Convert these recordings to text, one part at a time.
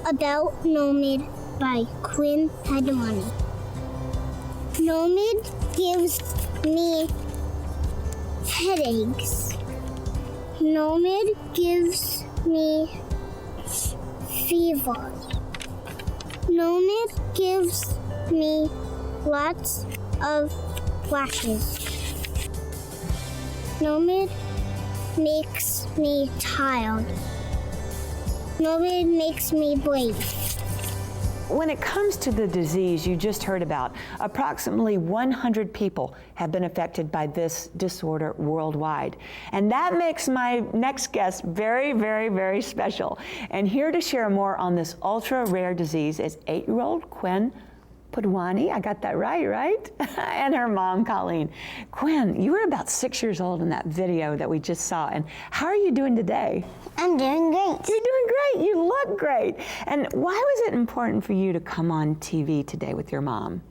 about NOMID by Quinn Paduani. NOMID gives me headaches. NOMID gives me fever. NOMID gives me lots of flashes. NOMID makes me tired. NOMID makes me brave. When it comes to the disease you just heard about, approximately 100 people have been affected by this disorder worldwide. And that makes my next guest very, very, very special. And here to share more on this ultra-rare disease is 8-year-old Quinn Paduani, I got that right? And her mom, Colleen. Quinn, you were about 6 years old in that video that we just saw, and how are you doing today? I'm doing great. You're doing great, you look great. And why was it important for you to come on TV today with your mom?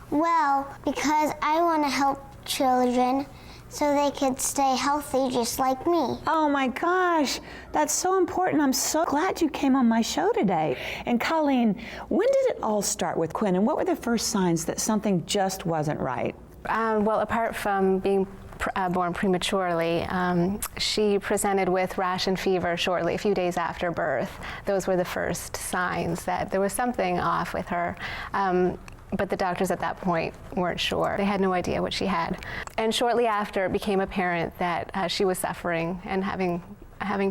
Well, because I want to help children so they could stay healthy just like me. Oh my gosh, that's so important. I'm so glad you came on my show today. And Colleen, when did it all start with Quinn, and what were the first signs that something just wasn't right? Well, apart from being born prematurely, she presented with rash and fever shortly, a few days after birth. Those were the first signs that there was something off with her. But the doctors at that point weren't sure. They had no idea what she had. And shortly after, it became apparent that she was suffering and having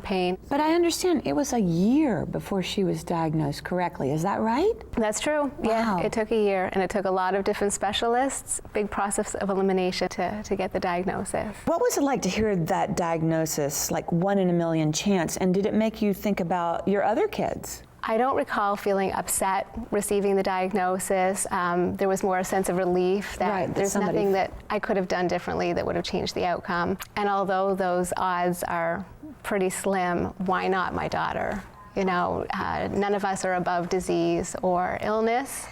pain. But I understand it was a year before she was diagnosed correctly. Is that right? That's true. Wow. Yeah, it took a year, and it took a lot of different specialists, big process of elimination to get the diagnosis. What was it like to hear that diagnosis, like 1 in a million chance, and did it make you think about your other kids? I don't recall feeling upset receiving the diagnosis. There was more a sense of relief that there's nothing that I could have done differently that would have changed the outcome. And although those odds are pretty slim, why not my daughter? You know, none of us are above disease or illness.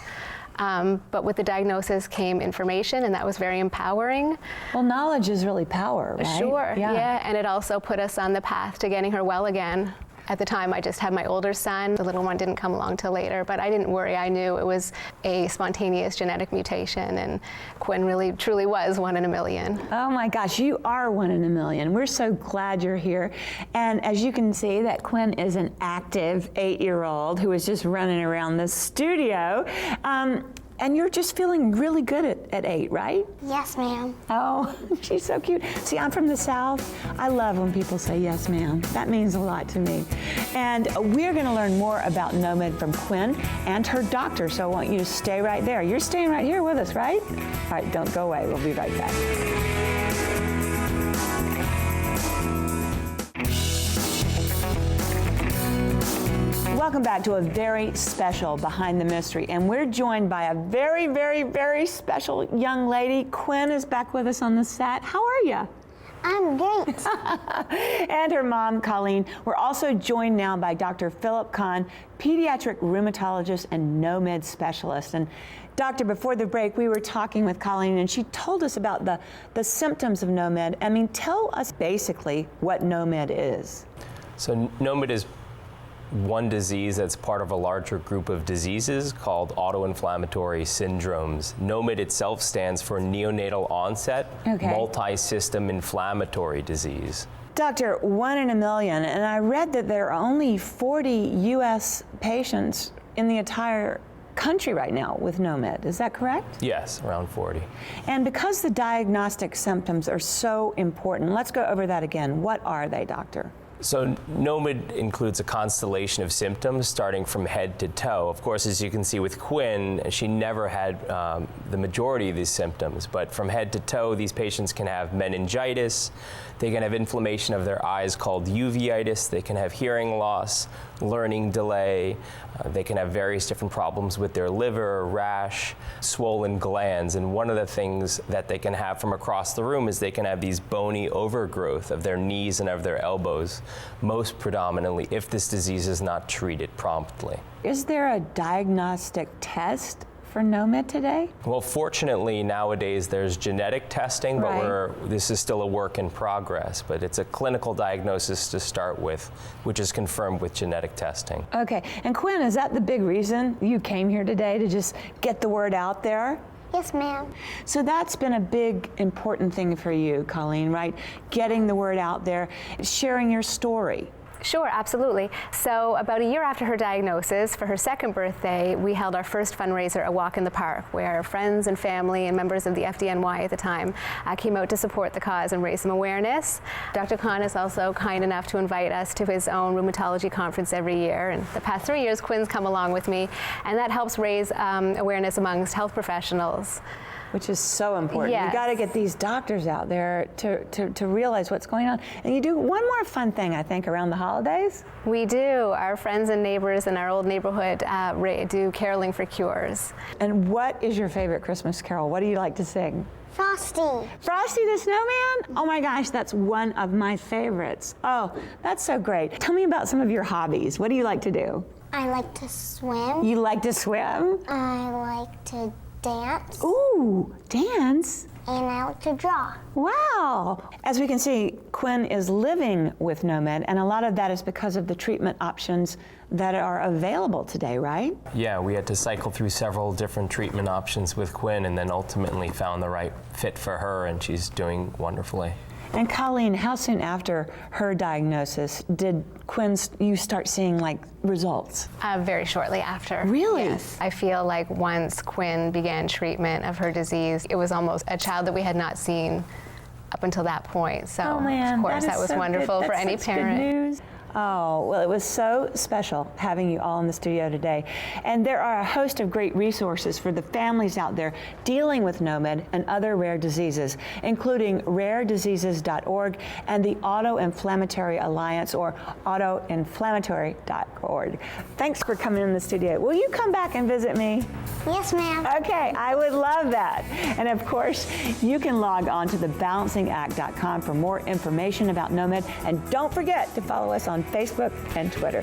But with the diagnosis came information, and that was very empowering. Well, knowledge is really power, right? Sure, yeah. And it also put us on the path to getting her well again. At the time, I just had my older son. The little one didn't come along till later, but I didn't worry. I knew it was a spontaneous genetic mutation, and Quinn really, truly was 1 in a million. Oh my gosh, you are 1 in a million. We're so glad you're here. And as you can see, that Quinn is an active 8-year-old who is just running around the studio. And you're just feeling really good at 8, right? Yes, ma'am. Oh, she's so cute. See, I'm from the South. I love when people say yes, ma'am. That means a lot to me. And we're gonna learn more about NOMID from Quinn and her doctor, so I want you to stay right there. You're staying right here with us, right? All right, don't go away. We'll be right back. Welcome back to a very special Behind the Mystery, and we're joined by a very, very, very special young lady. Quinn is back with us on the set. How are you? I'm great. And her mom, Colleen. We're also joined now by Dr. Philip Kahn, pediatric rheumatologist and NOMID specialist. And doctor, before the break, we were talking with Colleen, and she told us about the symptoms of NOMID. I mean, tell us basically what NOMID is. So NOMID is one disease that's part of a larger group of diseases called auto-inflammatory syndromes. NOMID itself stands for neonatal onset multi-system inflammatory disease. Doctor, 1 in a million, and I read that there are only 40 U.S. patients in the entire country right now with NOMID. Is that correct? Yes, around 40. And because the diagnostic symptoms are so important, let's go over that again. What are they, doctor? So NOMID includes a constellation of symptoms starting from head to toe. Of course, as you can see with Quinn, she never had the majority of these symptoms, but from head to toe, these patients can have meningitis, they can have inflammation of their eyes called uveitis, they can have hearing loss, learning delay, they can have various different problems with their liver, rash, swollen glands, and one of the things that they can have from across the room is they can have these bony overgrowth of their knees and of their elbows, most predominantly if this disease is not treated promptly. Is there a diagnostic test for NOMID today? Well, fortunately, nowadays there's genetic testing, but this is still a work in progress. But it's a clinical diagnosis to start with, which is confirmed with genetic testing. Okay, and Quinn, is that the big reason you came here today, to just get the word out there? Yes, ma'am. So that's been a big, important thing for you, Colleen, right? Getting the word out there, sharing your story. Sure, absolutely. So about a year after her diagnosis, for her second birthday, we held our first fundraiser, A Walk in the Park, where friends and family and members of the FDNY at the time came out to support the cause and raise some awareness. Dr. Kahn is also kind enough to invite us to his own rheumatology conference every year. And the past 3 years, Quinn's come along with me, and that helps raise awareness amongst health professionals. Which is so important. Yes. You got to get these doctors out there to realize what's going on. And you do one more fun thing, I think, around the holidays. We do. Our friends and neighbors in our old neighborhood do caroling for cures. And what is your favorite Christmas carol? What do you like to sing? Frosty. Frosty the Snowman? Oh my gosh, that's one of my favorites. Oh, that's so great. Tell me about some of your hobbies. What do you like to do? I like to swim. You like to swim? I like to dance. Ooh, dance? And I like to draw. Wow. As we can see, Quinn is living with NOMID, and a lot of that is because of the treatment options that are available today, right? Yeah, we had to cycle through several different treatment options with Quinn, and then ultimately found the right fit for her, and she's doing wonderfully. And Colleen, how soon after her diagnosis did you start seeing like results? Very shortly after. Really? Yes. I feel like once Quinn began treatment of her disease, it was almost a child that we had not seen up until that point. So, oh man, of course, that was so wonderful for any parent. Good news. Oh, well, it was so special having you all in the studio today. And there are a host of great resources for the families out there dealing with NOMID and other rare diseases, including rarediseases.org and the Auto-Inflammatory Alliance, or auto-inflammatory.org. Thanks for coming in the studio. Will you come back and visit me? Yes, ma'am. Okay, I would love that. And of course, you can log on to thebalancingact.com for more information about NOMID. And don't forget to follow us on Facebook and Twitter.